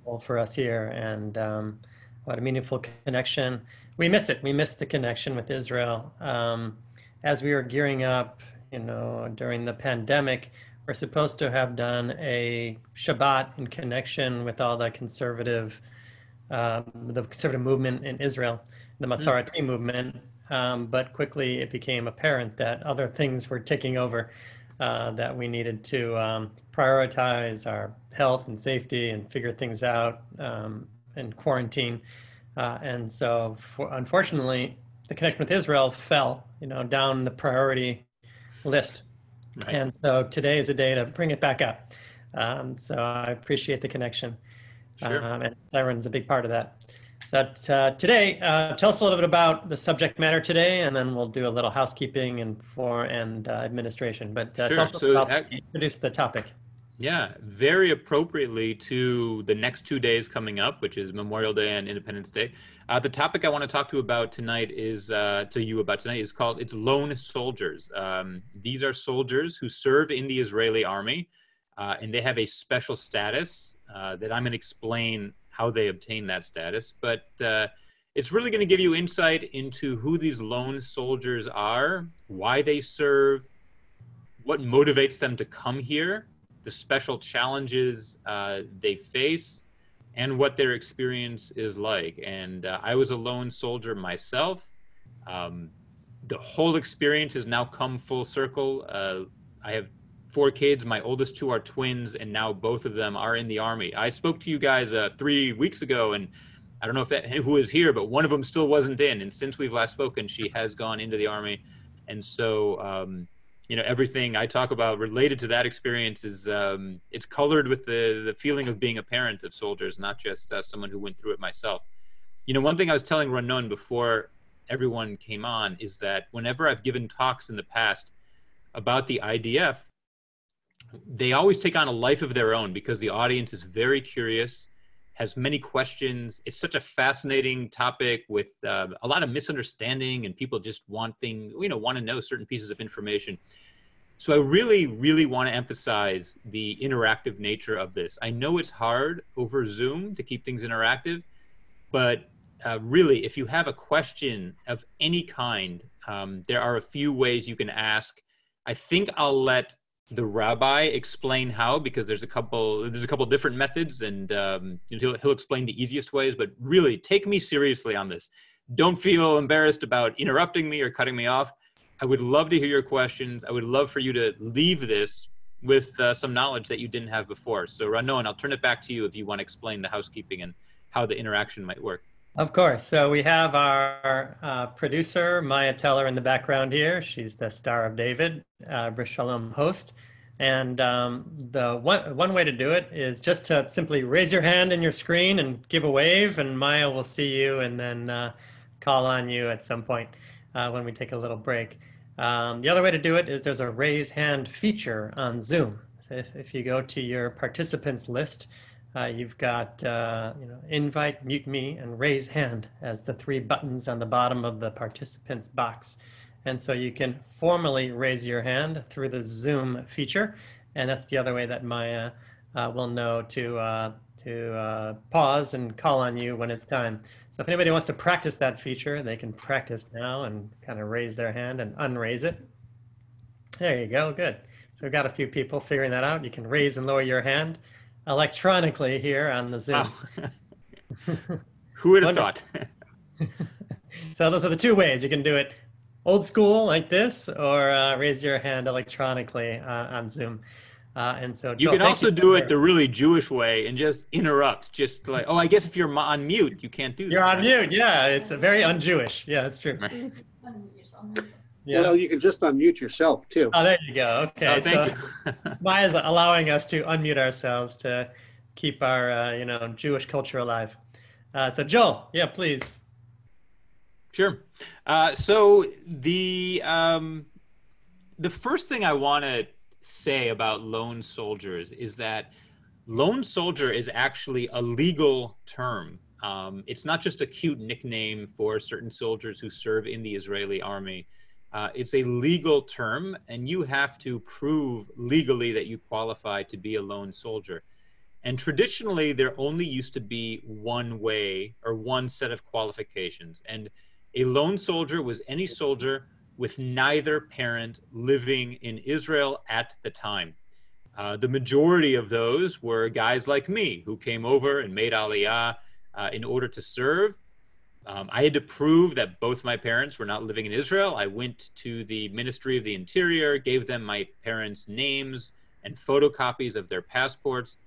meaningful for us here, and what a meaningful connection. We miss it. We miss the connection with Israel. As we were gearing up, during the pandemic, we're supposed to have done a Shabbat in connection with all the conservative movement in Israel, the Masorti movement. But quickly it became apparent that other things were taking over, that we needed to prioritize our health and safety and figure things out, and quarantine. And so, unfortunately, the connection with Israel fell, down the priority list. Right. And so today is a day to bring it back up. So I appreciate the connection. Sure. And Siren's a big part of that. But today, tell us a little bit about the subject matter today, and then we'll do a little housekeeping and administration. But Sure. tell us introduce the topic. Yeah, very appropriately to the next 2 days coming up, which is Memorial Day and Independence Day. The topic I want to talk to you about tonight is called lone soldiers. These are soldiers who serve in the Israeli army, and they have a special status that I'm going to explain how they obtain that status. But it's really going to give you insight into who these lone soldiers are, why they serve, what motivates them to come here, the special challenges they face, and what their experience is like. And I was a lone soldier myself. The whole experience has now come full circle. I have 4 kids. My oldest 2 are twins, and now both of them are in the army. I spoke to you guys 3 weeks ago, and I don't know who is here, but one of them still wasn't in. And since we've last spoken, she has gone into the army. And so, everything I talk about related to that experience is it's colored with the feeling of being a parent of soldiers, not just someone who went through it myself. One thing I was telling Ranon before everyone came on is that whenever I've given talks in the past about the IDF, they always take on a life of their own because the audience is very curious, has many questions. It's such a fascinating topic with a lot of misunderstanding, and people just want to know certain pieces of information. So I really, really want to emphasize the interactive nature of this. I know it's hard over Zoom to keep things interactive, but really, if you have a question of any kind, there are a few ways you can ask. I think I'll let the rabbi explain how, because there's a couple different methods, and he'll explain the easiest ways. But really, take me seriously on this. Don't feel embarrassed about interrupting me or cutting me off. I would love to hear your questions. I would love for you to leave this with some knowledge that you didn't have before. So Ranon, I'll turn it back to you if you want to explain the housekeeping and how the interaction might work. Of course. So we have our producer, Maya Teller, in the background here. She's the Star of David, Bris Shalom host. And the one way to do it is just to simply raise your hand in your screen and give a wave, and Maya will see you and then call on you at some point when we take a little break. The other way to do it is there's a raise hand feature on Zoom. So if you go to your participants list, you've got invite, mute me, and raise hand as the 3 buttons on the bottom of the participants box. And so you can formally raise your hand through the Zoom feature, and that's the other way that Maya will know to pause and call on you when it's time. So if anybody wants to practice that feature, they can practice now and kind of raise their hand and unraise it. There you go, good. So we've got a few people figuring that out. You can raise and lower your hand electronically here on the Zoom. Wow. Who would have thought? So those are the 2 ways. You can do it old school like this, or raise your hand electronically on Zoom. And so Joel, you can also do it the really Jewish way and just interrupt. Just like, I guess if you're on mute, you can't do that. You're on mute, yeah. It's very un-Jewish. Yeah, that's true. Right. Yeah. Well, you can just unmute yourself too. Oh, there you go. Okay. Oh, thank you. Maya's allowing us to unmute ourselves to keep our, Jewish culture alive. So Joel, yeah, please. Sure. So the first thing I want to say about lone soldiers is that lone soldier is actually a legal term. It's not just a cute nickname for certain soldiers who serve in the Israeli army. It's a legal term, and you have to prove legally that you qualify to be a lone soldier. And traditionally, there only used to be one way or one set of qualifications. And a lone soldier was any soldier with neither parent living in Israel at the time. The majority of those were guys like me who came over and made Aliyah in order to serve. I had to prove that both my parents were not living in Israel. I went to the Ministry of the Interior, gave them my parents' names and photocopies of their passports.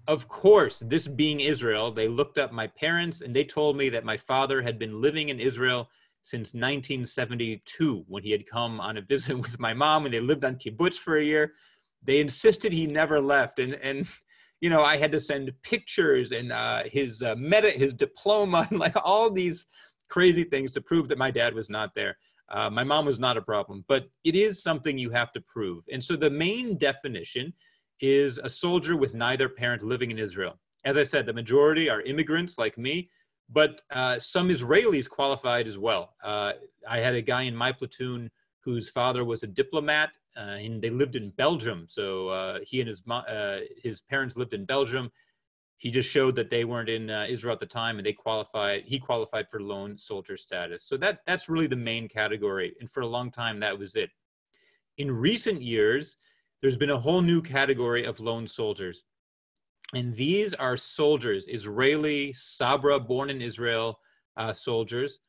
Of course, this being Israel, they looked up my parents and they told me that my father had been living in Israel since 1972 when he had come on a visit with my mom and they lived on kibbutz for a year. They insisted he never left. And you know, I had to send pictures and his diploma and like all these crazy things to prove that my dad was not there. My mom was not a problem, but it is something you have to prove. And so the main definition is a soldier with neither parent living in Israel. As I said, the majority are immigrants like me, but some Israelis qualified as well. I had a guy in my platoon whose father was a diplomat, and they lived in Belgium. So he and his parents lived in Belgium. He just showed that they weren't in Israel at the time, and he qualified for lone soldier status. So that's really the main category, and for a long time that was it. In recent years, there's been a whole new category of lone soldiers, and these are soldiers, Israeli, Sabra, born in Israel soldiers,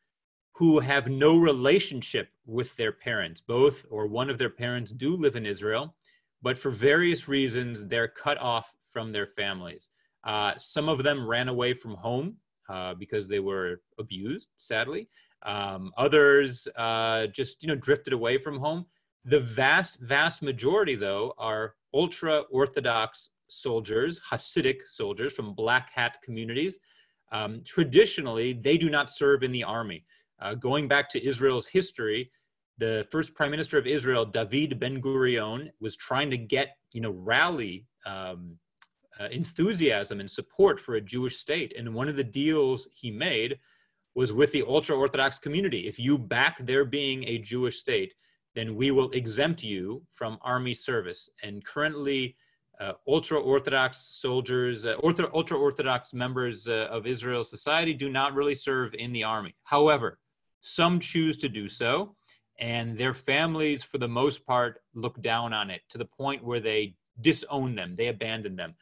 who have no relationship with their parents. Both or one of their parents do live in Israel, but for various reasons, they're cut off from their families. Some of them ran away from home because they were abused, sadly. Others just drifted away from home. The vast majority, though, are ultra-Orthodox soldiers, Hasidic soldiers from black hat communities. Traditionally, they do not serve in the army. Going back to Israel's history, the first prime minister of Israel, David Ben-Gurion, was trying to rally enthusiasm and support for a Jewish state. And one of the deals he made was with the ultra-Orthodox community. If you back there being a Jewish state, then we will exempt you from army service. And currently, ultra-Orthodox soldiers, ultra-Orthodox members of Israel's society do not really serve in the army. However, some choose to do so, and their families, for the most part, look down on it to the point where they disown them, they abandon them.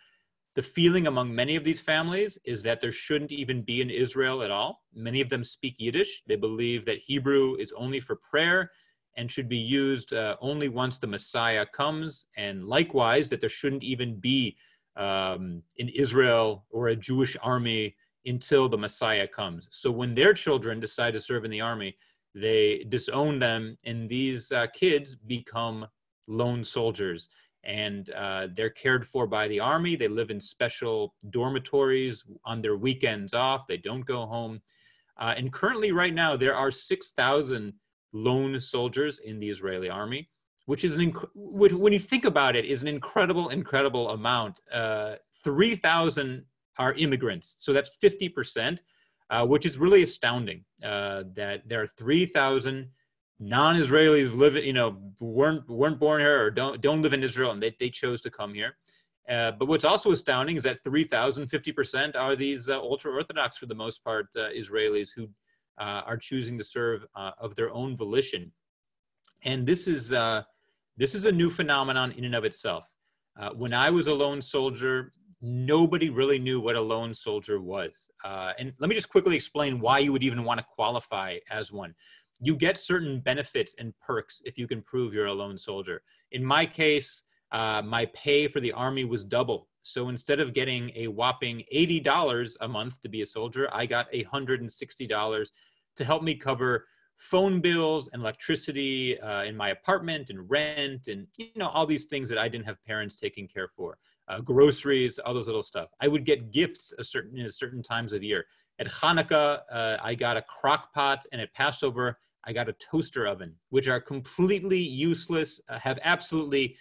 The feeling among many of these families is that there shouldn't even be an Israel at all. Many of them speak Yiddish. They believe that Hebrew is only for prayer and should be used only once the Messiah comes, and likewise that there shouldn't even be an Israel or a Jewish army until the Messiah comes. So when their children decide to serve in the army, they disown them, and these kids become lone soldiers. And they're cared for by the army. They live in special dormitories on their weekends off. They don't go home. And currently, right now, there are 6,000 lone soldiers in the Israeli army, which is when you think about it, is an incredible amount. 3,000 are immigrants, so that's 50%, which is really astounding. That there are 3,000 non-Israelis weren't born here or don't live in Israel, and they chose to come here. But what's also astounding is that 3,000, 50% are these ultra-Orthodox, for the most part, Israelis who are choosing to serve of their own volition. And this is a new phenomenon in and of itself. When I was a lone soldier, nobody really knew what a lone soldier was. And let me just quickly explain why you would even want to qualify as one. You get certain benefits and perks if you can prove you're a lone soldier. In my case, my pay for the army was double. So instead of getting a whopping $80 a month to be a soldier, I got $160 to help me cover phone bills and electricity in my apartment and rent and all these things that I didn't have parents taking care for. Groceries, all those little stuff. I would get gifts certain times of year. At Hanukkah, I got a crock pot, and at Passover, I got a toaster oven, which are completely useless, have absolutely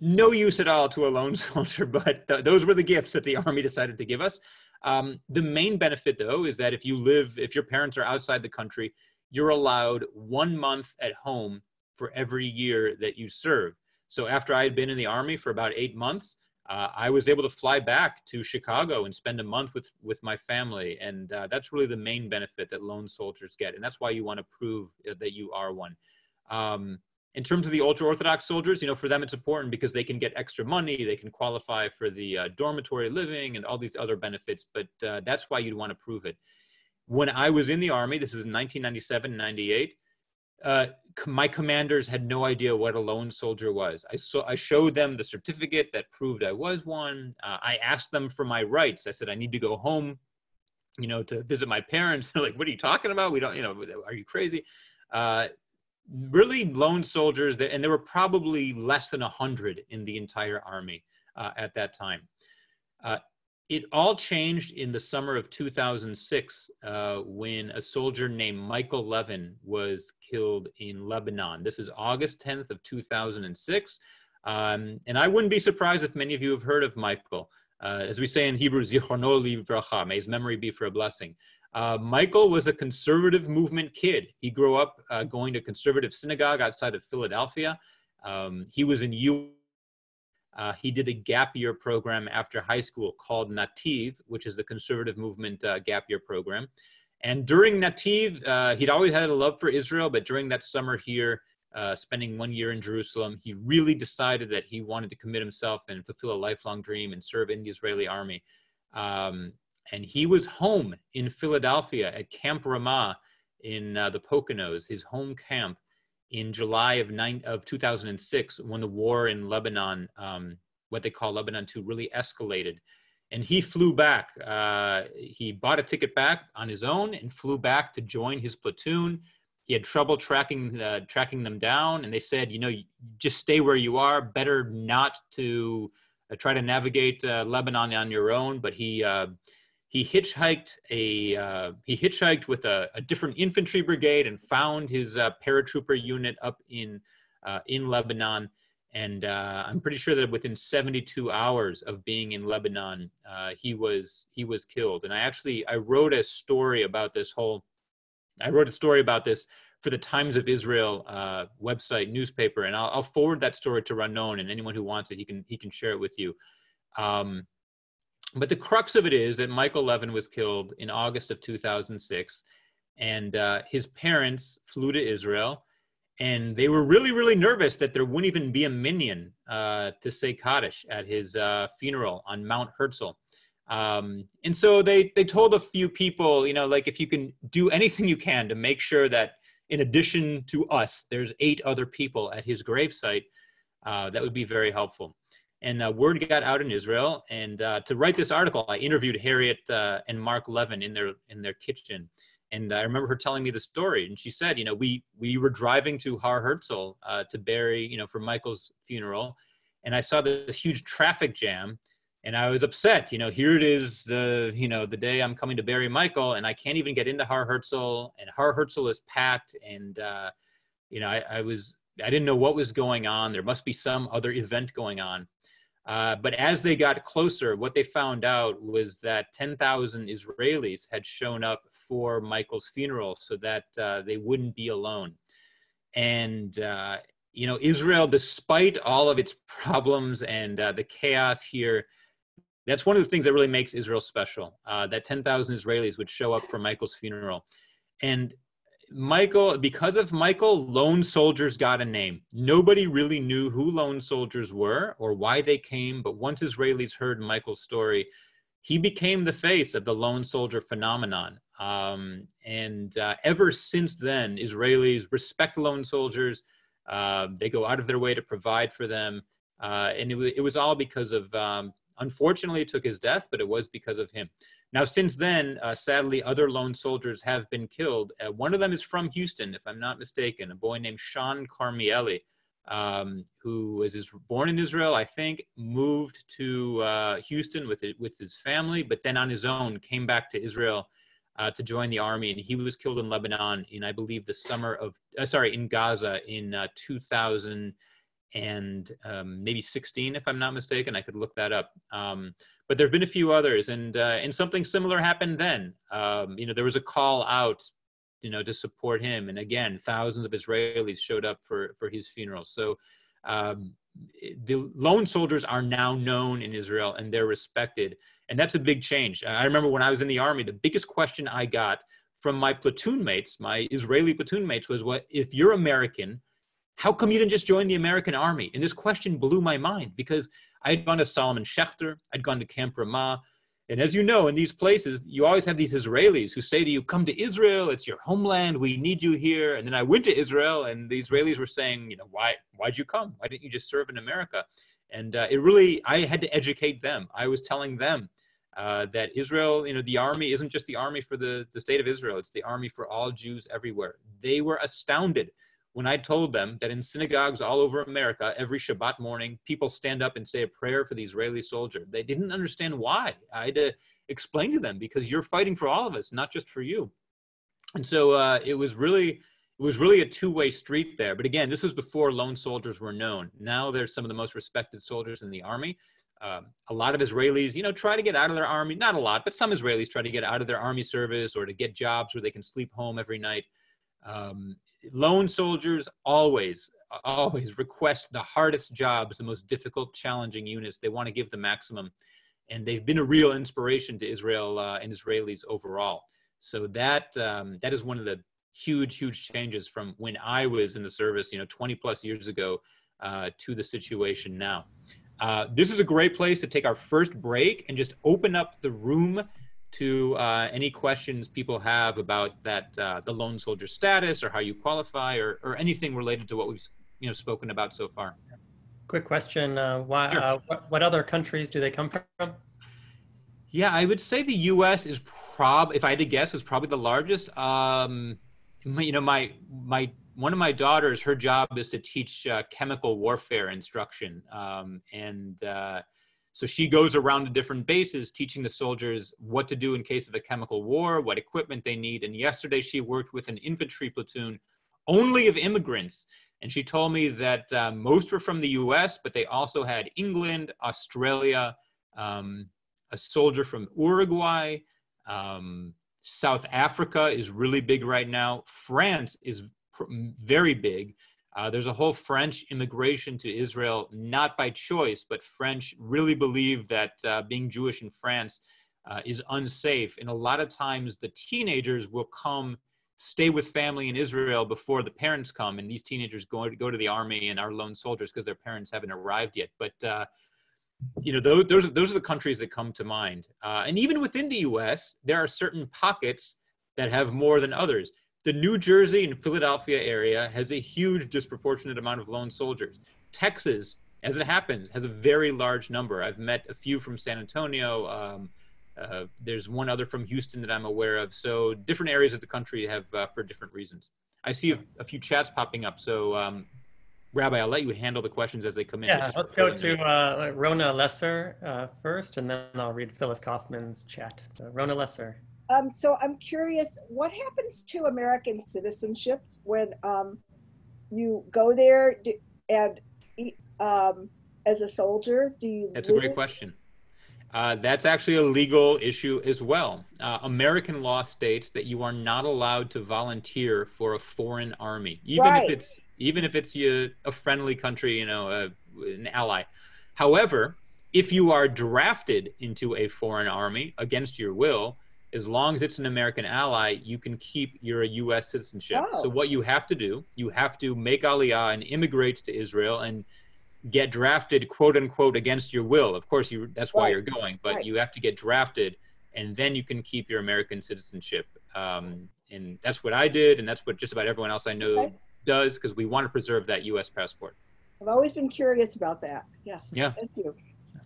no use at all to a lone soldier, but those were the gifts that the army decided to give us. The main benefit, though, is that if your parents are outside the country, you're allowed 1 month at home for every year that you serve. So after I had been in the army for about 8 months, I was able to fly back to Chicago and spend a month with my family. And that's really the main benefit that lone soldiers get. And that's why you want to prove that you are one. In terms of the ultra-Orthodox soldiers, for them it's important because they can get extra money, they can qualify for the dormitory living and all these other benefits, but that's why you'd want to prove it. When I was in the Army, this is 1997, 98, my commanders had no idea what a lone soldier was. I showed them the certificate that proved I was one. I asked them for my rights. I said, I need to go home, to visit my parents. They're like, what are you talking about? We don't, are you crazy? Really lone soldiers, and there were probably less than 100 in the entire Army at that time. It all changed in the summer of 2006 when a soldier named Michael Levin was killed in Lebanon. This is August 10th of 2006. And I wouldn't be surprised if many of you have heard of Michael. As we say in Hebrew, Zichrono livracha, may his memory be for a blessing. Michael was a conservative movement kid. He grew up going to a conservative synagogue outside of Philadelphia. He was in he did a gap year program after high school called Nativ, which is the conservative movement gap year program. And during Nativ, he'd always had a love for Israel, but during that summer here, spending 1 year in Jerusalem, he really decided that he wanted to commit himself and fulfill a lifelong dream and serve in the Israeli army. And he was home in Philadelphia at Camp Ramah in the Poconos, his home camp, in July of 2006, when the war in Lebanon, what they call Lebanon II, really escalated. And he flew back. He bought a ticket back on his own and flew back to join his platoon. He had trouble tracking them down, and they said, just stay where you are. Better not to try to navigate Lebanon on your own. But he hitchhiked with a different infantry brigade and found his paratrooper unit up in Lebanon. And I'm pretty sure that within 72 hours of being in Lebanon, he was killed. And I wrote a story about this for the Times of Israel website newspaper, and I'll forward that story to Ranon, and anyone who wants it, he can share it with you. But the crux of it is that Michael Levin was killed in August of 2006, and his parents flew to Israel, and they were really, really nervous that there wouldn't even be a minyan to say Kaddish at his funeral on Mount Herzl. And so they told a few people, if you can do anything you can to make sure that in addition to us, there's 8 other people at his gravesite, that would be very helpful. And word got out in Israel. And to write this article, I interviewed Harriet and Mark Levin in their kitchen. And I remember her telling me the story. And she said, we were driving to Har Herzl to bury, for Michael's funeral. And I saw this huge traffic jam. And I was upset. Here it is, the day I'm coming to bury Michael, and I can't even get into Har Herzl. And Har Herzl is packed. And, I didn't know what was going on. There must be some other event going on. But as they got closer, what they found out was that 10,000 Israelis had shown up for Michael's funeral so that they wouldn't be alone. And, Israel, despite all of its problems and the chaos here, that's one of the things that really makes Israel special, that 10,000 Israelis would show up for Michael's funeral. And because of Michael, lone soldiers got a name. Nobody really knew who lone soldiers were or why they came, but once Israelis heard Michael's story, he became the face of the lone soldier phenomenon. Ever since then, Israelis respect lone soldiers. They go out of their way to provide for them. And it was all because of, unfortunately, it took his death, but it was because of him. Now, since then, sadly, other lone soldiers have been killed. One of them is from Houston, if I'm not mistaken, a boy named Sean Carmieli, who was born in Israel, I think, moved to Houston with his family, but then on his own came back to Israel to join the army. And he was killed in Lebanon in, I believe, in Gaza in 2000 and maybe 16, if I'm not mistaken. I could look that up. But there have been a few others, and something similar happened then. There was a call out, to support him. And again, thousands of Israelis showed up for his funeral. So the lone soldiers are now known in Israel and they're respected. And that's a big change. I remember when I was in the Army, the biggest question I got from my platoon mates, my Israeli platoon mates, was, what if you're American, how come you didn't just join the American Army? And this question blew my mind, because I had gone to Solomon Schechter, I'd gone to Camp Ramah. And as you know, in these places, you always have these Israelis who say to you, come to Israel, it's your homeland, we need you here. And then I went to Israel, and the Israelis were saying, why'd you come? Why didn't you just serve in America? And I had to educate them. I was telling them that Israel, the army isn't just the army for the state of Israel, it's the army for all Jews everywhere. They were astounded when I told them that in synagogues all over America, every Shabbat morning, people stand up and say a prayer for the Israeli soldier. They didn't understand why. I had to explain to them, because you're fighting for all of us, not just for you. And so it was really a two-way street there. But again, this was before lone soldiers were known. Now they're some of the most respected soldiers in the army. A lot of Israelis, try to get out of their army. Not a lot, but some Israelis try to get out of their army service or to get jobs where they can sleep home every night. Lone soldiers always request the hardest jobs, the most difficult, challenging units. They want to give the maximum, and they've been a real inspiration to Israel and Israelis overall. So that is one of the huge changes from when I was in the service, 20 plus years ago, to the situation now. This is a great place to take our first break and just open up the room to any questions people have about that, the lone soldier status, or how you qualify, or anything related to what we've spoken about so far. Quick question: why? Sure. What other countries do they come from? Yeah, I would say the U.S. is if I had to guess, is probably the largest. One of my daughters, her job is to teach chemical warfare instruction, so she goes around to different bases teaching the soldiers what to do in case of a chemical war, what equipment they need. And yesterday she worked with an infantry platoon only of immigrants. And she told me that most were from the US, but they also had England, Australia, a soldier from Uruguay, South Africa is really big right now. France is very big. There's a whole French immigration to Israel, not by choice, but French really believe that being Jewish in France is unsafe. And a lot of times the teenagers will stay with family in Israel before the parents come. And these teenagers go to the army and are lone soldiers because their parents haven't arrived yet. But, those are the countries that come to mind. And even within the US, there are certain pockets that have more than others. The New Jersey and Philadelphia area has a huge disproportionate amount of lone soldiers. Texas, as it happens, has a very large number. I've met a few from San Antonio. There's one other from Houston that I'm aware of. So different areas of the country have for different reasons. I see a few chats popping up. So Rabbi, I'll let you handle the questions as they come in. Yeah, let's go to Rona Lesser first, and then I'll read Phyllis Kaufman's chat. So Rona Lesser. So I'm curious, what happens to American citizenship when you go there and as a soldier? Do you That's a great question. That's actually a legal issue as well. American law states that you are not allowed to volunteer for a foreign army, even if it's a friendly country, an ally. However, if you are drafted into a foreign army against your will, as long as it's an American ally, you can keep your U.S. citizenship. Oh. So what you have to do, you have to make Aliyah and immigrate to Israel and get drafted, quote unquote, against your will. Of course, that's why you're going, but you have to get drafted, and then you can keep your American citizenship. And that's what I did, and that's what just about everyone else I know does, because we want to preserve that U.S. passport. I've always been curious about that. Yeah. Thank you.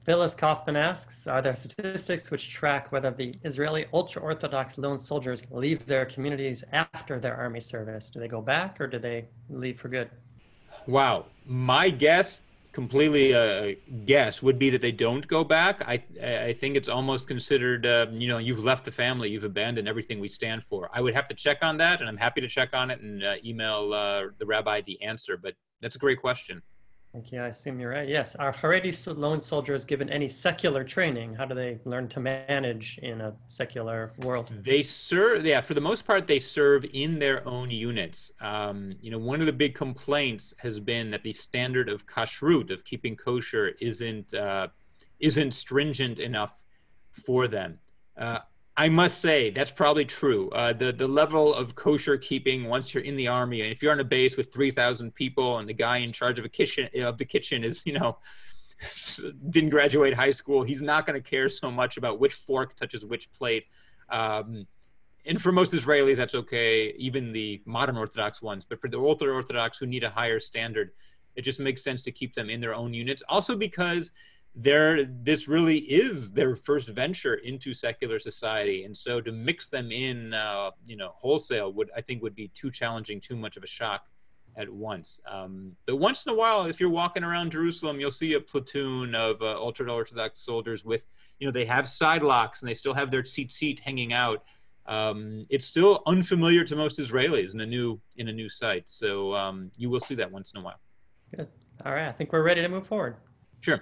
Phyllis Kaufman asks, are there statistics which track whether the Israeli ultra-Orthodox lone soldiers leave their communities after their army service? Do they go back, or do they leave for good? Wow. My guess, completely a guess, would be that they don't go back. I think it's almost considered, you've left the family, you've abandoned everything we stand for. I would have to check on that, and I'm happy to check on it and email the rabbi the answer, but that's a great question. Thank you. I assume you're right. Yes. Are Haredi lone soldiers given any secular training? How do they learn to manage in a secular world? They serve, yeah, for the most part, they serve in their own units. One of the big complaints has been that the standard of kashrut, of keeping kosher, isn't stringent enough for them. I must say that's probably true. The level of kosher keeping once you're in the army, and if you're on a base with 3,000 people, and the guy in charge of the kitchen is, didn't graduate high school, he's not going to care so much about which fork touches which plate. And for most Israelis, that's okay, even the modern Orthodox ones. But for the ultra-Orthodox who need a higher standard, it just makes sense to keep them in their own units. Also because this really is their first venture into secular society. And so to mix them in, wholesale I think would be too challenging, too much of a shock at once. But once in a while, if you're walking around Jerusalem, you'll see a platoon of ultra-Orthodox soldiers with, they have side locks and they still have their tzitzit hanging out. It's still unfamiliar to most Israelis in a new site. So you will see that once in a while. Good. All right. I think we're ready to move forward. Sure.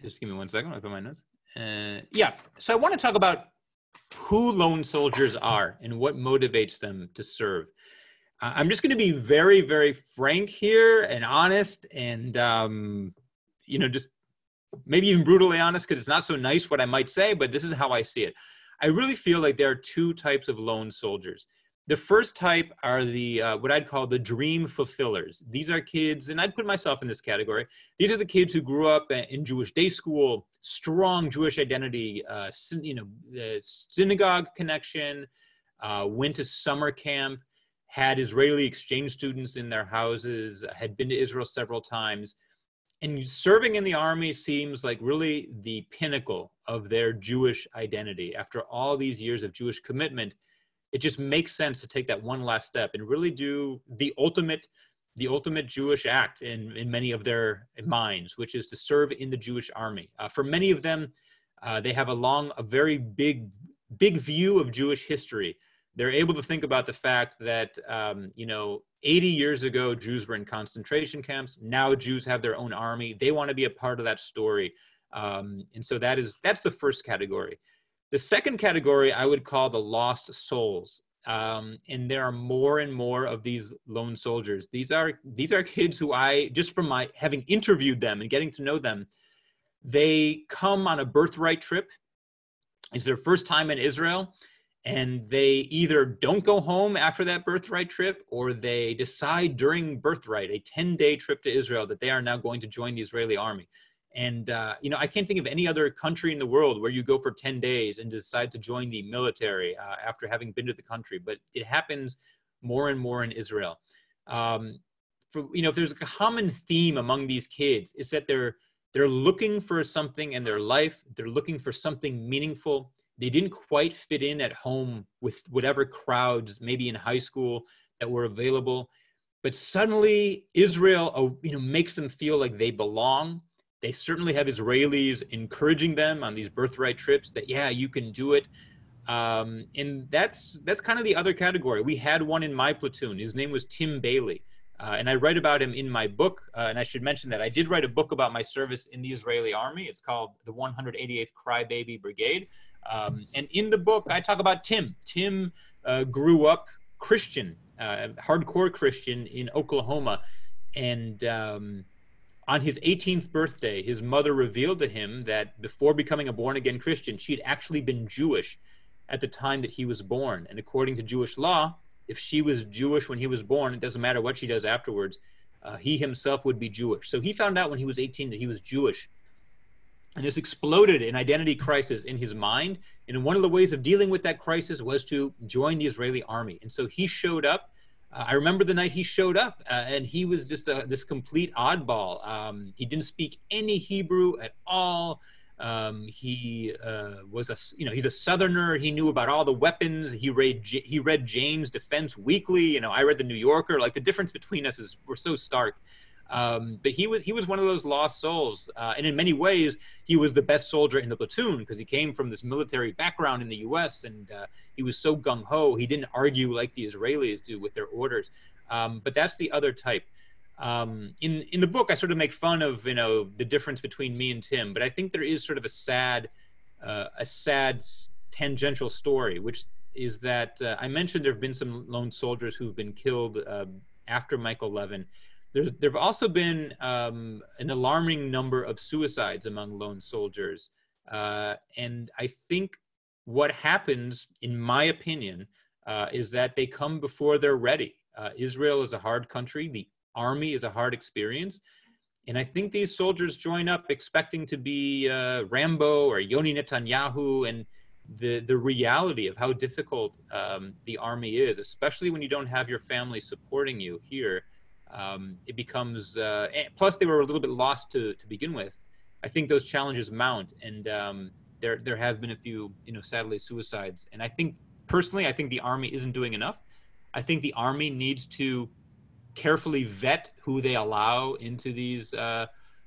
Just give me 1 second. I'll put my notes. So I want to talk about who lone soldiers are and what motivates them to serve. I'm just going to be very, very frank here and honest and, just maybe even brutally honest, because it's not so nice what I might say, but this is how I see it. I really feel like there are two types of lone soldiers. The first type are the what I'd call the dream fulfillers. These are kids, and I'd put myself in this category. These are the kids who grew up in Jewish day school, strong Jewish identity, synagogue connection, went to summer camp, had Israeli exchange students in their houses, had been to Israel several times. And serving in the army seems like really the pinnacle of their Jewish identity. After all these years of Jewish commitment, it just makes sense to take that one last step and really do the ultimate Jewish act in many of their minds, which is to serve in the Jewish army. For many of them, they have a very big view of Jewish history. They're able to think about the fact that, 80 years ago, Jews were in concentration camps. Now Jews have their own army. They want to be a part of that story. And so that's the first category. The second category I would call the lost souls. And there are more and more of these lone soldiers. These are kids who just from having interviewed them and getting to know them, they come on a birthright trip. It's their first time in Israel. And they either don't go home after that birthright trip, or they decide during birthright, a 10-day trip to Israel, that they are now going to join the Israeli army. And, I can't think of any other country in the world where you go for 10 days and decide to join the military after having been to the country. But it happens more and more in Israel. If there's a common theme among these kids, it's that they're looking for something in their life. They're looking for something meaningful. They didn't quite fit in at home with whatever crowds, maybe in high school, that were available. But suddenly Israel, makes them feel like they belong. They certainly have Israelis encouraging them on these birthright trips that, yeah, you can do it. And that's kind of the other category. We had one in my platoon. His name was Tim Bailey. And I write about him in my book. And I should mention that I did write a book about my service in the Israeli army. It's called the 188th Crybaby Brigade. And in the book, I talk about Tim. Tim grew up Christian, hardcore Christian in Oklahoma. And on his 18th birthday, his mother revealed to him that before becoming a born-again Christian, she'd actually been Jewish at the time that he was born. And according to Jewish law, if she was Jewish when he was born, it doesn't matter what she does afterwards, he himself would be Jewish. So he found out when he was 18 that he was Jewish. And this exploded an identity crisis in his mind. And one of the ways of dealing with that crisis was to join the Israeli army. And so he showed up. I remember the night he showed up, and he was just this complete oddball. He didn't speak any Hebrew at all. He was he's a Southerner. He knew about all the weapons. He read Jane's Defense Weekly. I read the New Yorker. Like, the difference between us were so stark. But he was one of those lost souls, and in many ways he was the best soldier in the platoon because he came from this military background in the U.S. and he was so gung-ho. He didn't argue like the Israelis do with their orders. But that's the other type. In the book, I sort of make fun of, the difference between me and Tim, but I think there is sort of a sad tangential story, which is that I mentioned there have been some lone soldiers who've been killed after Michael Levin. There have also been an alarming number of suicides among lone soldiers. And I think what happens, in my opinion, is that they come before they're ready. Israel is a hard country. The army is a hard experience. And I think these soldiers join up expecting to be Rambo or Yoni Netanyahu, and the reality of how difficult the army is, especially when you don't have your family supporting you here, it becomes, plus they were a little bit lost to begin with. I think those challenges mount, and there have been a few, sadly, suicides. And I think, personally, I think the army isn't doing enough. I think the army needs to carefully vet who they allow into these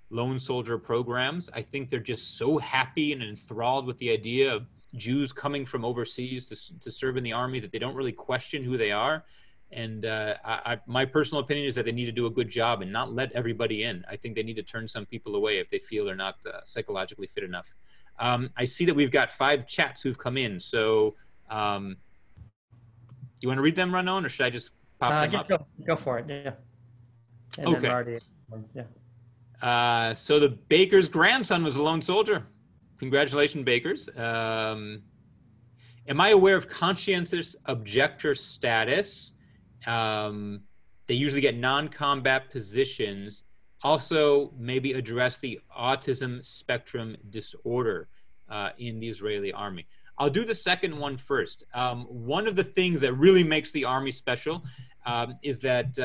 lone soldier programs. I think they're just so happy and enthralled with the idea of Jews coming from overseas to serve in the army that they don't really question who they are. And my personal opinion is that they need to do a good job and not let everybody in. I think they need to turn some people away if they feel they're not psychologically fit enough. I see that we've got 5 chats who've come in. So do you want to read them, Ranon, or should I just pop them up? Go for it, yeah. And okay. then Marty, yeah. So the baker's grandson was a lone soldier. Congratulations, bakers. Am I aware of conscientious objector status? They usually get non-combat positions. Also, maybe address the autism spectrum disorder in the Israeli army. I'll do the second one first. One of the things that really makes the army special is that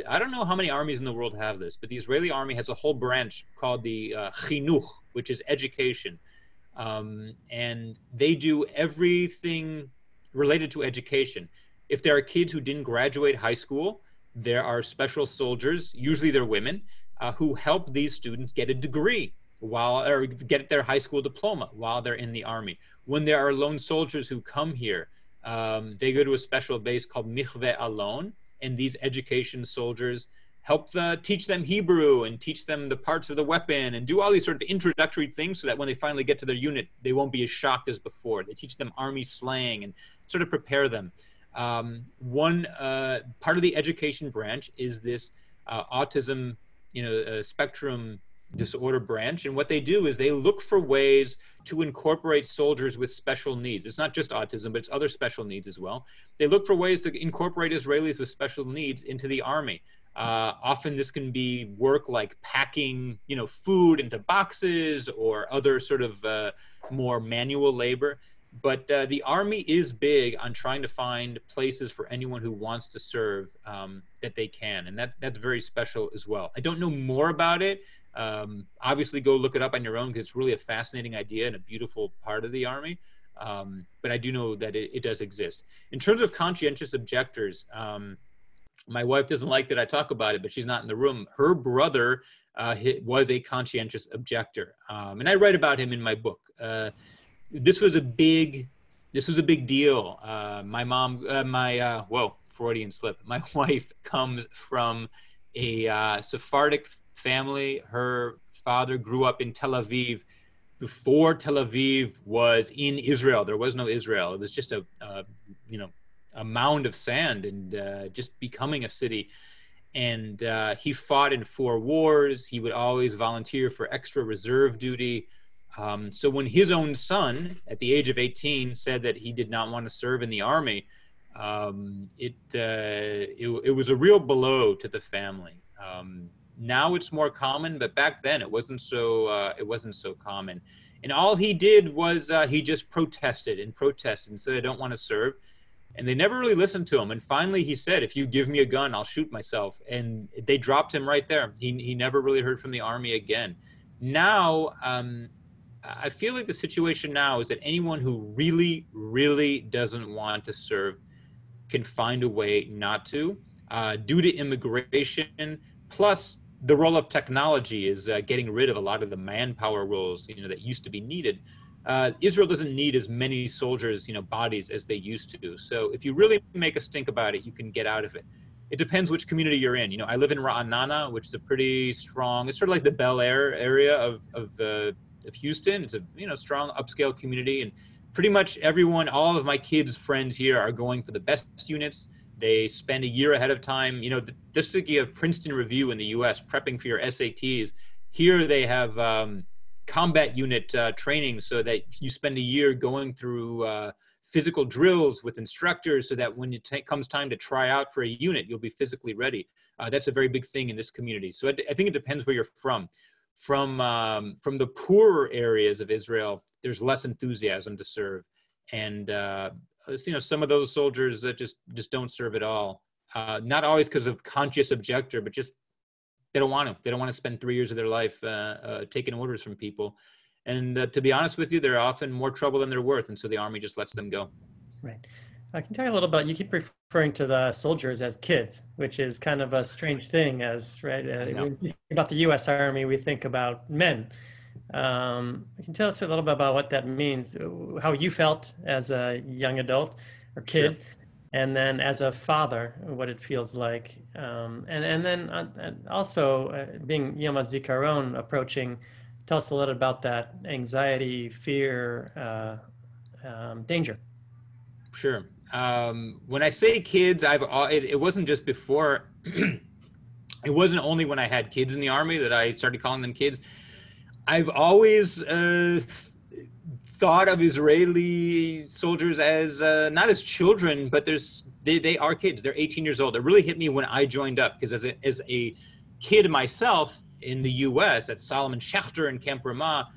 I don't know how many armies in the world have this, but the Israeli army has a whole branch called the chinuch, which is education. And they do everything related to education. If there are kids who didn't graduate high school, there are special soldiers, usually they're women, who help these students get a degree or get their high school diploma while they're in the army. When there are lone soldiers who come here, they go to a special base called Michve Alon, and these education soldiers help teach them Hebrew and teach them the parts of the weapon and do all these sort of introductory things so that when they finally get to their unit, they won't be as shocked as before. They teach them army slang and sort of prepare them. One part of the education branch is this autism, spectrum disorder branch. And what they do is they look for ways to incorporate soldiers with special needs. It's not just autism, but it's other special needs as well. They look for ways to incorporate Israelis with special needs into the army. Often this can be work like packing, food into boxes or other sort of more manual labor. But the army is big on trying to find places for anyone who wants to serve that they can. And that's very special as well. I don't know more about it. Obviously, go look it up on your own because it's really a fascinating idea and a beautiful part of the army. But I do know that it does exist. In terms of conscientious objectors, my wife doesn't like that I talk about it, but she's not in the room. Her brother was a conscientious objector. And I write about him in my book. This was a big deal. My mom, Freudian slip. My wife comes from a Sephardic family. Her father grew up in Tel Aviv before Tel Aviv was in Israel. There was no Israel. It was just a mound of sand and just becoming a city. And he fought in 4 wars. He would always volunteer for extra reserve duty. So when his own son, at the age of 18, said that he did not want to serve in the army, it was a real blow to the family. Now it's more common, but back then it wasn't so common. And all he did was he just protested and said, "I don't want to serve." And they never really listened to him. And finally he said, "If you give me a gun, I'll shoot myself." And they dropped him right there. He never really heard from the army again. Now, I feel like the situation now is that anyone who really, really doesn't want to serve can find a way not to, due to immigration. Plus, the role of technology is getting rid of a lot of the manpower roles, that used to be needed. Israel doesn't need as many soldiers, bodies as they used to. So if you really make a stink about it, you can get out of it. it depends which community you're in. You know, I live in Ra'anana, which is a pretty strong, it's sort of like the Bel Air area of Houston. It's a, you know, strong upscale community, and pretty much everyone, all of my kids' friends here are going for the best units. They spend a year ahead of time. You know, just like you have Princeton Review in the US, prepping for your SATs, here they have combat unit training, so that you spend a year going through physical drills with instructors, so that when it comes time to try out for a unit, you'll be physically ready. That's a very big thing in this community. So I think it depends where you're from. From the poorer areas of Israel, there's less enthusiasm to serve, and you know, some of those soldiers that just don't serve at all. Not always because of conscious objector, but just they don't want to. They don't want to spend 3 years of their life taking orders from people. And to be honest with you, they're often more trouble than they're worth, and so the Army just lets them go. Right. I can tell you a little about, you keep referring to the soldiers as kids, which is kind of a strange thing, as, right, when we think about the U.S. Army, we think about men. Can you tell us a little bit about what that means, how you felt as a young adult or kid, sure, and then as a father, what it feels like, and then also being Yom HaZikaron approaching, tell us a little about that anxiety, fear, danger. Sure. When I say kids, it wasn't just before, it wasn't only when I had kids in the Army that I started calling them kids. I've always thought of Israeli soldiers as not as children, but they are kids. They're 18 years old. It really hit me when I joined up, because as a kid myself in the U.S. at Solomon Schechter and Camp Ramah,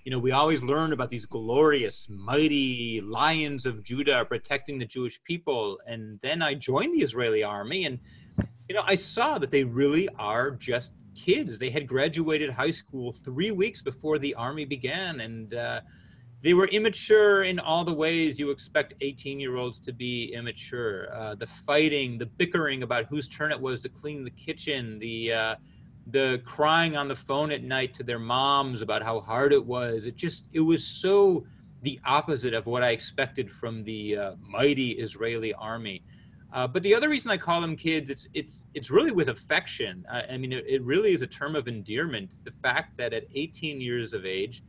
you know, we always learn about these glorious, mighty lions of Judah protecting the Jewish people. And then I joined the Israeli Army, and, you know, I saw that they really are just kids. They had graduated high school 3 weeks before the Army began, and they were immature in all the ways you expect 18-year-olds to be immature. The fighting, the bickering about whose turn it was to clean the kitchen, the crying on the phone at night to their moms about how hard it was. It was so the opposite of what I expected from the mighty Israeli Army. But the other reason I call them kids, it's really with affection. I mean, it really is a term of endearment. The fact that at 18 years of age,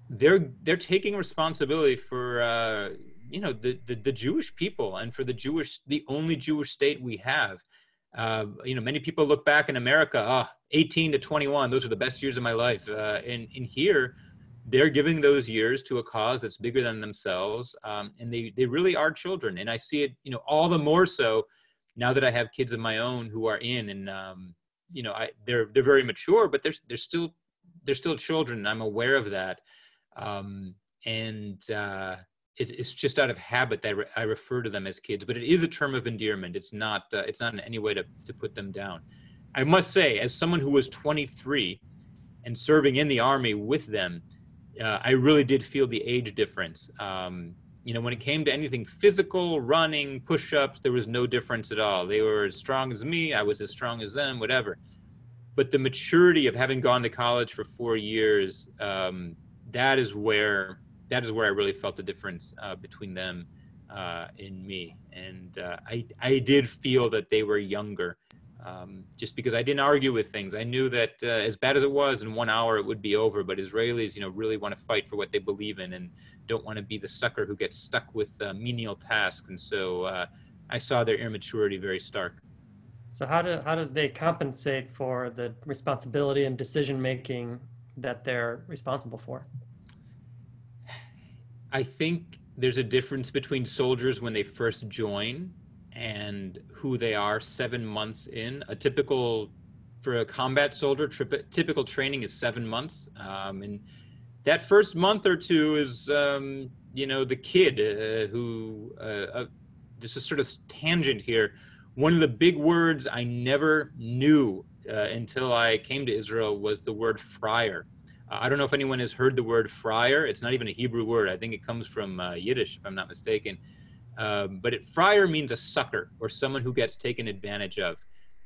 they're taking responsibility for you know, the Jewish people, and for the only Jewish state we have. You know, many people look back in America, 18 to 21, those are the best years of my life. And here, they're giving those years to a cause that's bigger than themselves. And they really are children. And I see it, you know, all the more so now that I have kids of my own who are in, and, you know, they're very mature, but they're still children. And I'm aware of that. It's just out of habit that I refer to them as kids, but it is a term of endearment. It's not in any way to put them down. I must say, as someone who was 23 and serving in the Army with them, I really did feel the age difference. You know, when it came to anything physical, running, push-ups, there was no difference at all. They were as strong as me. I was as strong as them, whatever. But the maturity of having gone to college for 4 years, that is where I really felt the difference between them and me. And I did feel that they were younger, just because I didn't argue with things. I knew that as bad as it was, in 1 hour it would be over. But Israelis, you know, really want to fight for what they believe in, and don't want to be the sucker who gets stuck with menial tasks. And so I saw their immaturity very stark. So how did they compensate for the responsibility and decision making that they're responsible for? I think there's a difference between soldiers when they first join and who they are 7 months in. For a combat soldier, typical training is 7 months. And that first month or two is, you know, the kid who, just a sort of tangent here. One of the big words I never knew until I came to Israel was the word friar. I don't know if anyone has heard the word friar. It's not even a Hebrew word. I think it comes from Yiddish, if I'm not mistaken. But friar means a sucker, or someone who gets taken advantage of.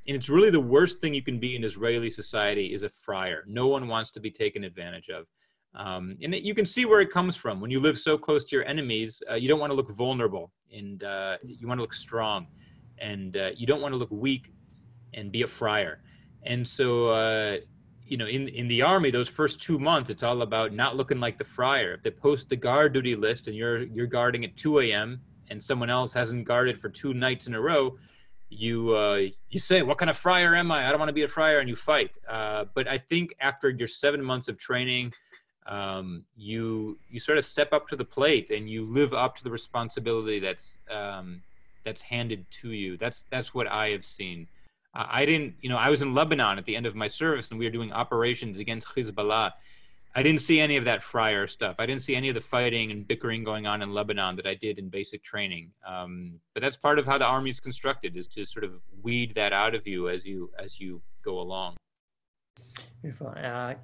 And it's really the worst thing you can be in Israeli society is a friar. No one wants to be taken advantage of. And you can see where it comes from. When you live so close to your enemies, you don't want to look vulnerable, and you want to look strong. and you don't want to look weak and be a friar. And so, you know, in the Army, those first 2 months, it's all about not looking like the friar. If they post the guard duty list and you're guarding at 2 a.m. and someone else hasn't guarded for 2 nights in a row, you say, what kind of friar am I? I don't want to be a friar, and you fight. But I think after your 7 months of training, you sort of step up to the plate and you live up to the responsibility that's handed to you. That's what I have seen. I didn't, you know, I was in Lebanon at the end of my service and we were doing operations against Hezbollah. I didn't see any of that friar stuff. I didn't see any of the fighting and bickering going on in Lebanon that I did in basic training. But that's part of how the Army is constructed, is to sort of weed that out of you as you go along. Beautiful.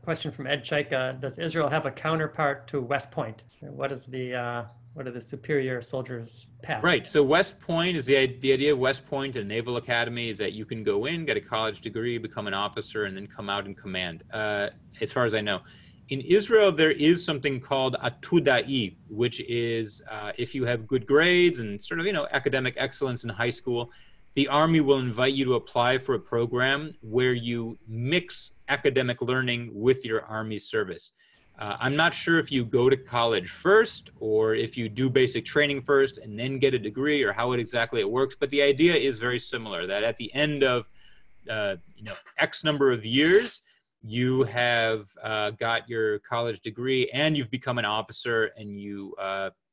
Question from Ed Chaika. Does Israel have a counterpart to West Point? What are the superior soldiers' path? Right. So West Point is the idea of West Point, a naval academy, is that you can go in, get a college degree, become an officer, and then come out in command, as far as I know. In Israel, there is something called Atudai, which is if you have good grades and sort of, you know, academic excellence in high school, the Army will invite you to apply for a program where you mix academic learning with your Army service. I'm not sure if you go to college first or if you do basic training first and then get a degree, or how exactly it works. But the idea is very similar, that at the end of you know, X number of years, you have got your college degree and you've become an officer, and you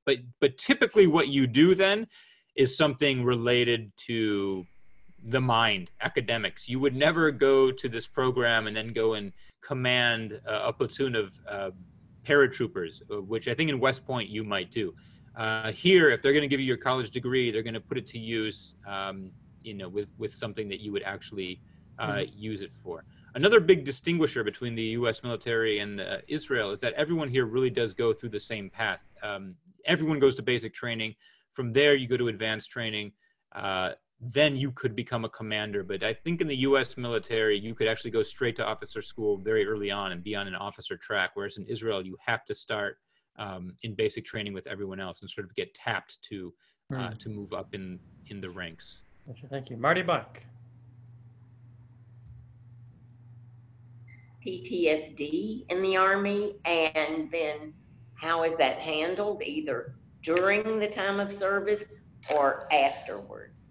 but typically what you do then is something related to the mind, academics. You would never go to this program and then go and command a platoon of paratroopers, which I think in West Point you might do. Here, if they're going to give you your college degree, they're going to put it to use, you know, with something that you would actually use it for. Another big distinguisher between the U.S. military and Israel is that everyone here really does go through the same path. Everyone goes to basic training. From there, you go to advanced training. Then you could become a commander. But I think in the U.S. military, you could actually go straight to officer school very early on and be on an officer track. Whereas in Israel, you have to start in basic training with everyone else and sort of get tapped to move up in the ranks. Thank you. Marty Buck. PTSD in the Army, and then how is that handled, either during the time of service or afterwards?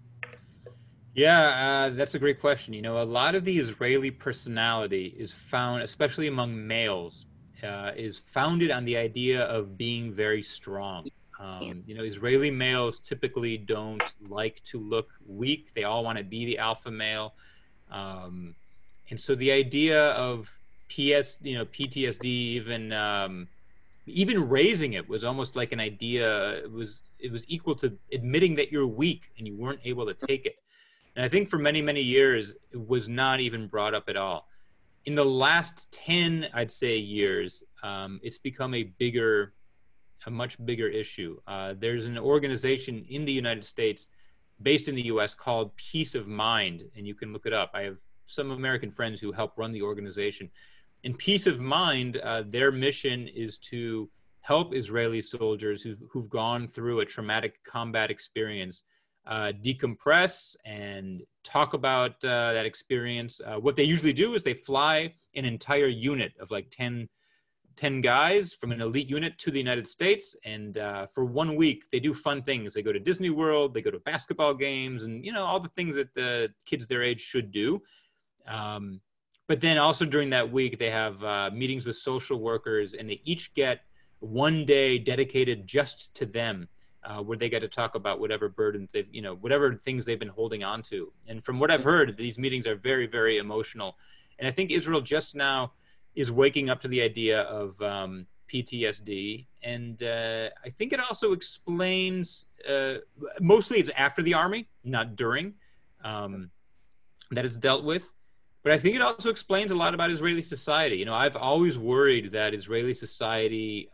Yeah, that's a great question. You know, a lot of the Israeli personality is found, especially among males, is founded on the idea of being very strong. You know, Israeli males typically don't like to look weak. They all want to be the alpha male. And so the idea of PTSD, even raising it was almost like an idea. It was equal to admitting that you're weak and you weren't able to take it. And I think for many, many years, it was not even brought up at all. In the last 10, I'd say, years, it's become a much bigger issue. There's an organization in the United States, based in the US, called Peace of Mind, and you can look it up. I have some American friends who help run the organization. In Peace of Mind, their mission is to help Israeli soldiers who've gone through a traumatic combat experience decompress and talk about that experience. What they usually do is they fly an entire unit of like 10 guys from an elite unit to the United States, and for 1 week they do fun things. They go to Disney World, they go to basketball games, and you know, all the things that the kids their age should do. But then also during that week they have meetings with social workers, and they each get 1 day dedicated just to them, where they get to talk about whatever burdens they've, you know, whatever things they've been holding on to. And from what I've heard, these meetings are very, very emotional. And I think Israel just now is waking up to the idea of PTSD. And I think it also explains, mostly it's after the Army, not during, that it's dealt with. But I think it also explains a lot about Israeli society. You know, I've always worried that Israeli society,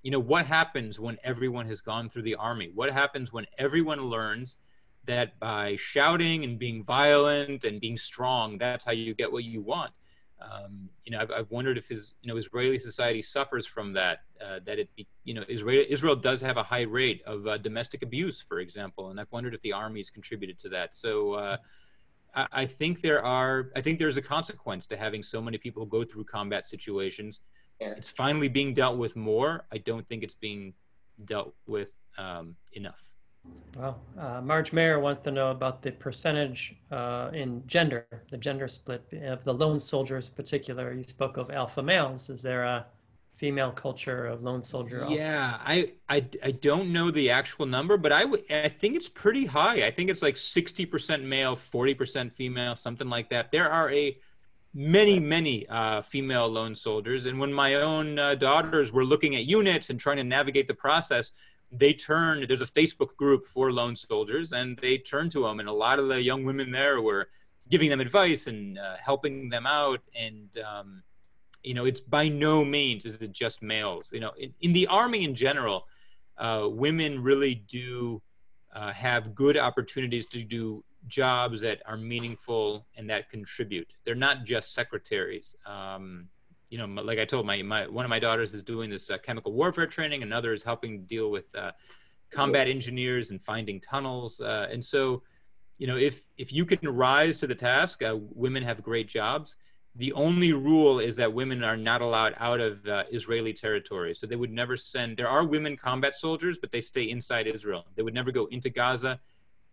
you know, what happens when everyone has gone through the Army? What happens when everyone learns that by shouting and being violent and being strong, that's how you get what you want? I've wondered if Israeli society suffers from that, Israel does have a high rate of domestic abuse, for example, and I've wondered if the army's contributed to that. So I think there's a consequence to having so many people go through combat situations. Yeah. It's finally being dealt with more. I don't think it's being dealt with enough. Well, Marge Mayer wants to know about the percentage in gender, the gender split of the lone soldiers in particular. You spoke of alpha males. Is there a female culture of lone soldier also? Yeah, I don't know the actual number, but I think it's pretty high. I think it's like 60% male, 40% female, something like that. There are many female lone soldiers, and when my own daughters were looking at units and trying to navigate the process, there's a Facebook group for lone soldiers, and they turned to them, and a lot of the young women there were giving them advice and helping them out. And it's by no means is it just males. In the Army in general, women really do have good opportunities to do jobs that are meaningful and that contribute. They're not just secretaries. Like I told one of my daughters is doing this chemical warfare training, another is helping deal with combat engineers and finding tunnels. And so, if you can rise to the task, women have great jobs. The only rule is that women are not allowed out of Israeli territory. So they would never there are women combat soldiers, but they stay inside Israel. They would never go into Gaza.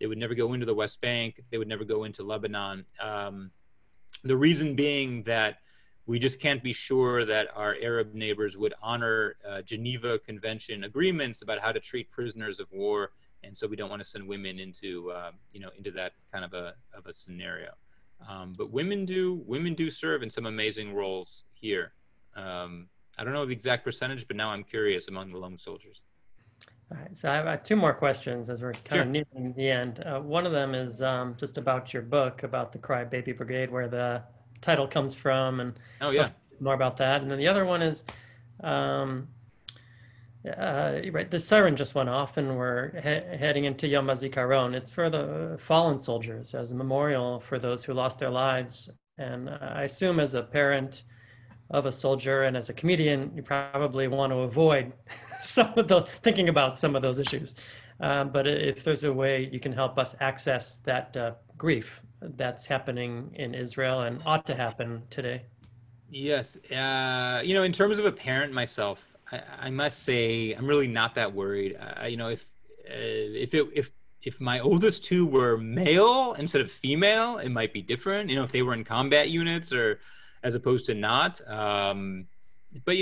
They would never go into the West Bank. They would never go into Lebanon. The reason being that we just can't be sure that our Arab neighbors would honor Geneva Convention agreements about how to treat prisoners of war, and so we don't want to send women into that kind of a scenario. But women do serve in some amazing roles here. I don't know the exact percentage, but now I'm curious among the lone soldiers. All right, so I have two more questions as we're kind of nearing the end. One of them is just about your book, about the Cry Baby Brigade, where the title comes from, and more about that. And then the other one is, right, the siren just went off, and we're heading into Yom HaZikaron. It's for the fallen soldiers, as a memorial for those who lost their lives. And I assume as a parent of a soldier and as a comedian, you probably want to avoid thinking about some of those issues. But if there's a way you can help us access that grief that's happening in Israel and ought to happen today. Yes. In terms of a parent myself, I must say I'm really not that worried. If my oldest two were male instead of female, it might be different. If they were in combat units or as opposed to not. But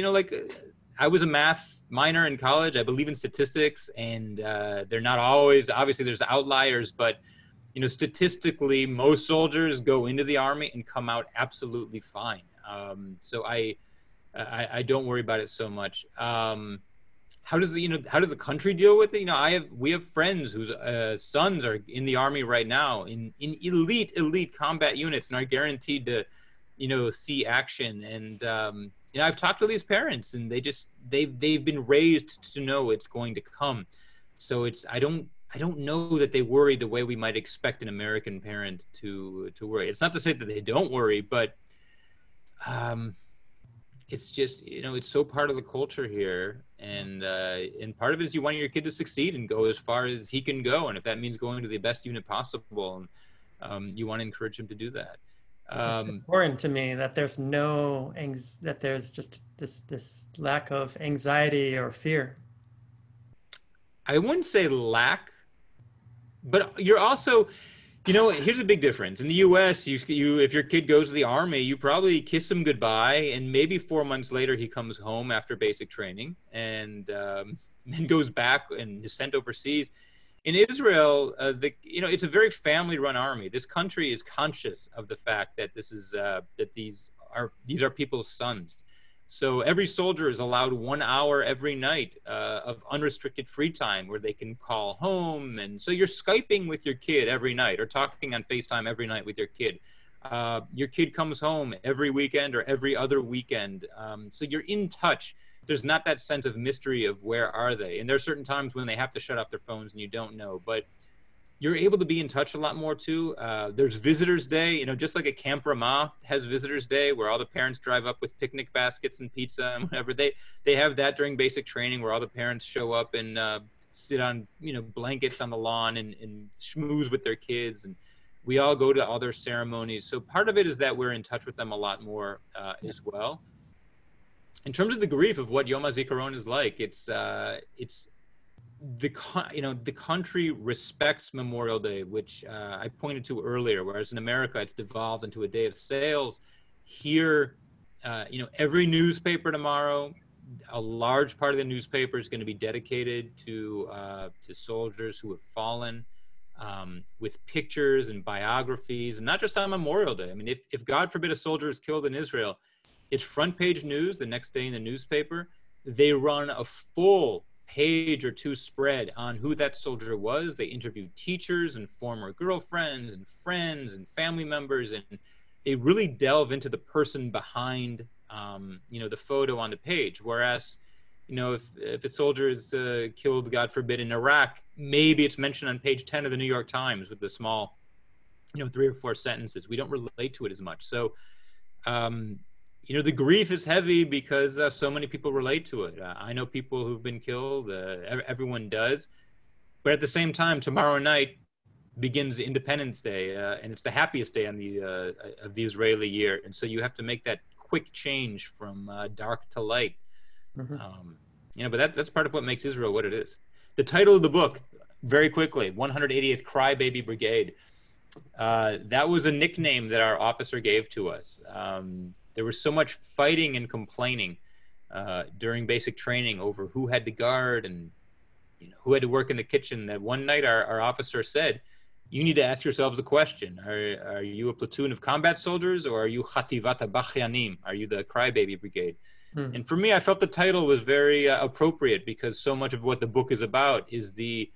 I was a math minor in college. I believe in statistics, and they're not always, obviously there's outliers, but statistically most soldiers go into the Army and come out absolutely fine. So I don't worry about it so much. How does the country deal with it? We have friends whose sons are in the Army right now in elite combat units and are guaranteed to see action. And I've talked to these parents, and they've been raised to know it's going to come. So I don't know that they worry the way we might expect an American parent to worry. It's not to say that they don't worry, but it's just it's so part of the culture here, and part of it is you want your kid to succeed and go as far as he can go, and if that means going to the best unit possible, you want to encourage him to do that. It's important to me that there's that there's just this lack of anxiety or fear. I wouldn't say lack, but you're also, here's a big difference. In the U.S., if your kid goes to the Army, you probably kiss him goodbye, and maybe 4 months later he comes home after basic training and then goes back and is sent overseas. In Israel, it's a very family-run army. This country is conscious of the fact that these are people's sons. So every soldier is allowed 1 hour every night of unrestricted free time where they can call home. And so you're Skyping with your kid every night or talking on FaceTime every night with your kid. Your kid comes home every weekend or every other weekend. So you're in touch. There's not that sense of mystery of where are they. And there are certain times when they have to shut off their phones and you don't know. But you're able to be in touch a lot more too. There's Visitors Day, you know, just like a Camp Ramah has Visitors Day where all the parents drive up with picnic baskets and pizza and whatever. They have that during basic training where all the parents show up and sit on, you know, blankets on the lawn and schmooze with their kids. And we all go to all their ceremonies. So part of it is that we're in touch with them a lot more as well. In terms of the grief of what Yom HaZikaron is like, it's the country respects Memorial Day, which I pointed to earlier, whereas in America it's devolved into a day of sales. Here, you know, every newspaper tomorrow, a large part of the newspaper is going to be dedicated to soldiers who have fallen, with pictures and biographies, and not just on Memorial Day. I mean, if God forbid a soldier is killed in Israel, it's front page news the next day in the newspaper. They run a full page or two spread on who that soldier was. They interview teachers and former girlfriends and friends and family members, and they really delve into the person behind, you know, the photo on the page. Whereas, you know, if a soldier is killed, God forbid, in Iraq, maybe it's mentioned on page 10 of the New York Times with the small, you know, 3 or 4 sentences. We don't relate to it as much. So, you know, the grief is heavy because so many people relate to it. I know people who've been killed. Everyone does. But at the same time, tomorrow night begins Independence Day, and it's the happiest day on of the Israeli year. And so you have to make that quick change from dark to light. You know, but that's part of what makes Israel what it is. The title of the book, very quickly, 180th Crybaby Brigade. That was a nickname that our officer gave to us. There was so much fighting and complaining during basic training over who had to guard and, you know, who had to work in the kitchen, that one night our officer said, you need to ask yourselves a question. Are you a platoon of combat soldiers, or are you Chativat HaBachyanim? Are you the Crybaby Brigade? And for me, I felt the title was very appropriate, because so much of what the book is about is the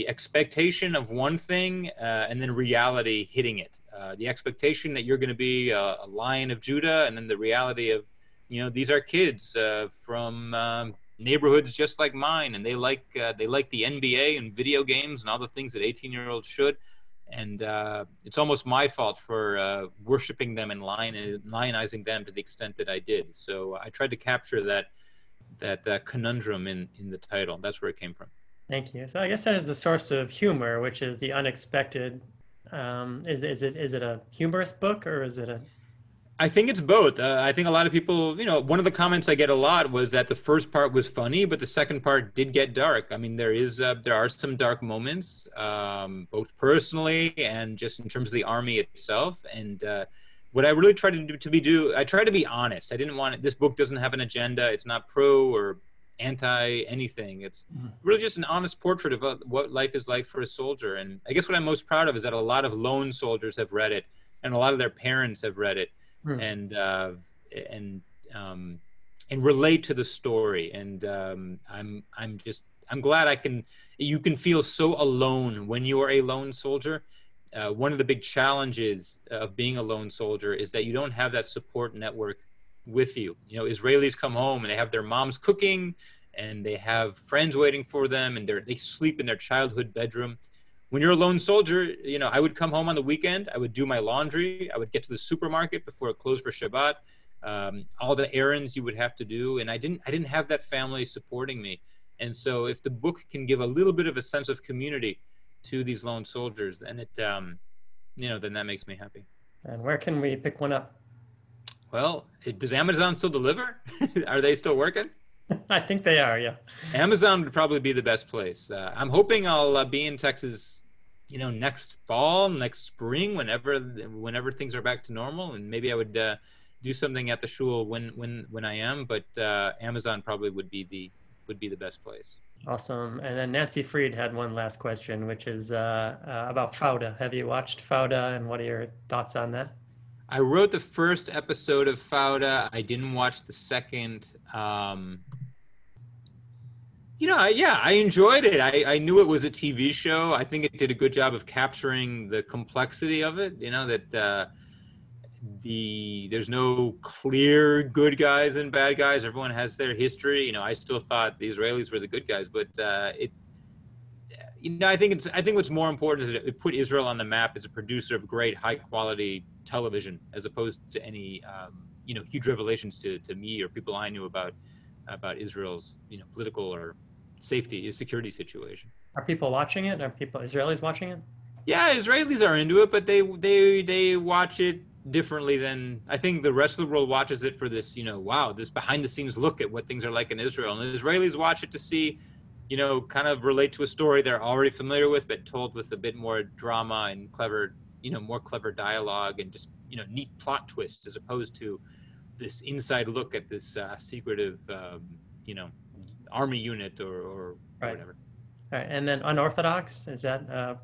expectation of one thing and then reality hitting it. The expectation that you're going to be a Lion of Judah, and then the reality of, you know, these are kids from neighborhoods just like mine, and they like the NBA and video games and all the things that 18-year-olds should. And it's almost my fault for worshiping them and lionizing them to the extent that I did. So I tried to capture that conundrum in the title. That's where it came from. Thank you. So I guess that is a source of humor, which is the unexpected. Is it a humorous book, or is it a? I think it's both. I think a lot of people, you know, one of the comments I get a lot was that the first part was funny, but the second part did get dark. I mean, there are some dark moments, both personally and just in terms of the Army itself. And what I really tried to do, I tried to be honest. I didn't want it. This book doesn't have an agenda. It's not pro or anti anything. It's really just an honest portrait of what life is like for a soldier. And I guess what I'm most proud of is that a lot of lone soldiers have read it, and a lot of their parents have read it, and relate to the story. And I'm glad you can feel so alone when you are a lone soldier. One of the big challenges of being a lone soldier is that you don't have that support network with you. You know, Israelis come home and they have their moms cooking, and they have friends waiting for them, and they sleep in their childhood bedroom. When you're a lone soldier, you know, I would come home on the weekend, I would do my laundry, I would get to the supermarket before it closed for Shabbat, all the errands you would have to do, and I didn't have that family supporting me. And so if the book can give a little bit of a sense of community to these lone soldiers, then then that makes me happy. And where can we pick one up? Well, does Amazon still deliver? Are they still working? I think they are, yeah. Amazon would probably be the best place. I'm hoping I'll be in Texas, you know, next fall, next spring, whenever things are back to normal, and maybe I would do something at the shul when I am. But Amazon probably would be the best place. Awesome. And then Nancy Fried had one last question, which is about Fauda. Have you watched Fauda, and what are your thoughts on that? I wrote the first episode of Fauda. I didn't watch the second. I enjoyed it. I knew it was a TV show. I think it did a good job of capturing the complexity of it. You know, that there's no clear good guys and bad guys. Everyone has their history. You know, I still thought the Israelis were the good guys, but I think what's more important is that it put Israel on the map as a producer of great, high-quality television, as opposed to any, huge revelations to me or people I knew about Israel's, political or security situation. Are people watching it? Are Israelis watching it? Yeah, Israelis are into it, but they watch it differently than I think the rest of the world watches it for this, wow, this behind-the-scenes look at what things are like in Israel. And Israelis watch it to see, kind of relate to a story they're already familiar with, but told with a bit more drama and clever, more clever dialogue and just, neat plot twists, as opposed to this inside look at this secretive, army unit or Right. whatever. All right. And then unorthodox, is that?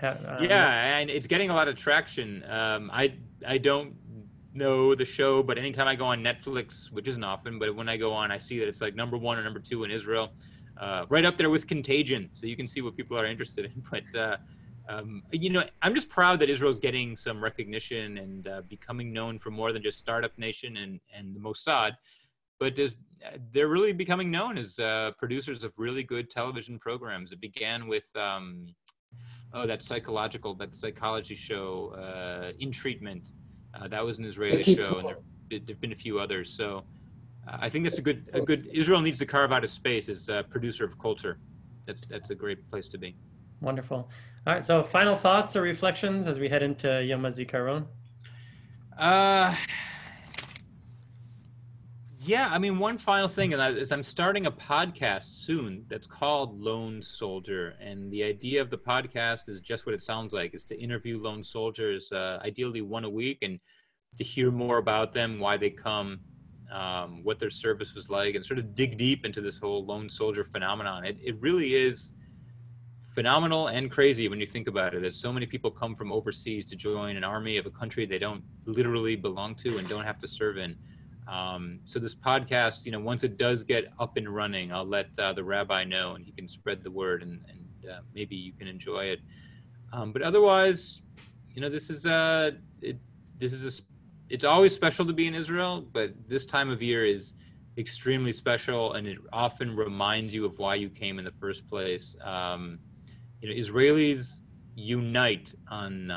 Yeah, and it's getting a lot of traction. I don't know the show, but anytime I go on Netflix, which isn't often, but when I go on, I see that it's like number 1 or number 2 in Israel, right up there with Contagion. So you can see what people are interested in. But I'm just proud that Israel's getting some recognition and becoming known for more than just Startup Nation and the Mossad, but they're really becoming known as producers of really good television programs. It began with that psychology show, In Treatment. That was an Israeli show, and there've been a few others. So I think that's a good. Israel needs to carve out a space as a producer of culture. That's a great place to be. Wonderful. All right. So final thoughts or reflections as we head into Yom HaZikaron? Yeah, I mean, one final thing, and is I'm starting a podcast soon that's called Lone Soldier, and the idea of the podcast is just what it sounds like: is to interview lone soldiers, ideally one a week, and to hear more about them, why they come, what their service was like, and sort of dig deep into this whole lone soldier phenomenon. It really is phenomenal and crazy when you think about it. There's so many people come from overseas to join an army of a country they don't literally belong to and don't have to serve in. So this podcast, once it does get up and running, I'll let the rabbi know, and he can spread the word, and maybe you can enjoy it. But otherwise, it's always special to be in Israel, but this time of year is extremely special, and it often reminds you of why you came in the first place. Israelis unite on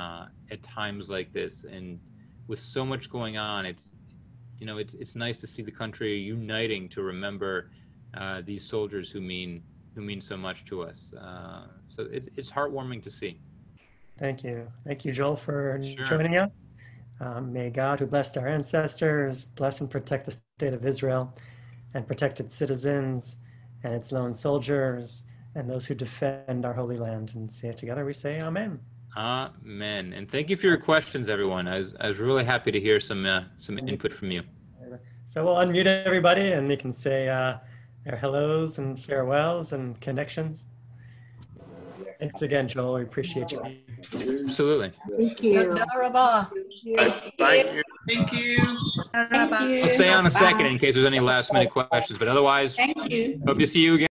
at times like this, and with so much going on, it's nice to see the country uniting to remember these soldiers who mean so much to us. So it's heartwarming to see. Thank you, Joel, for joining us. May God, who blessed our ancestors, bless and protect the state of Israel, and protect its citizens and its lone soldiers and those who defend our holy land. And say it together. We say, Amen. Amen. And thank you for your questions, everyone. I was really happy to hear some input from you. So we'll unmute everybody, and you can say their hellos and farewells and connections. Thanks again, Joel. We appreciate you. Absolutely. Thank you. Thank you. Thank you. I'll stay on a second in case there's any last minute questions, but otherwise, Thank you. hope to see you again.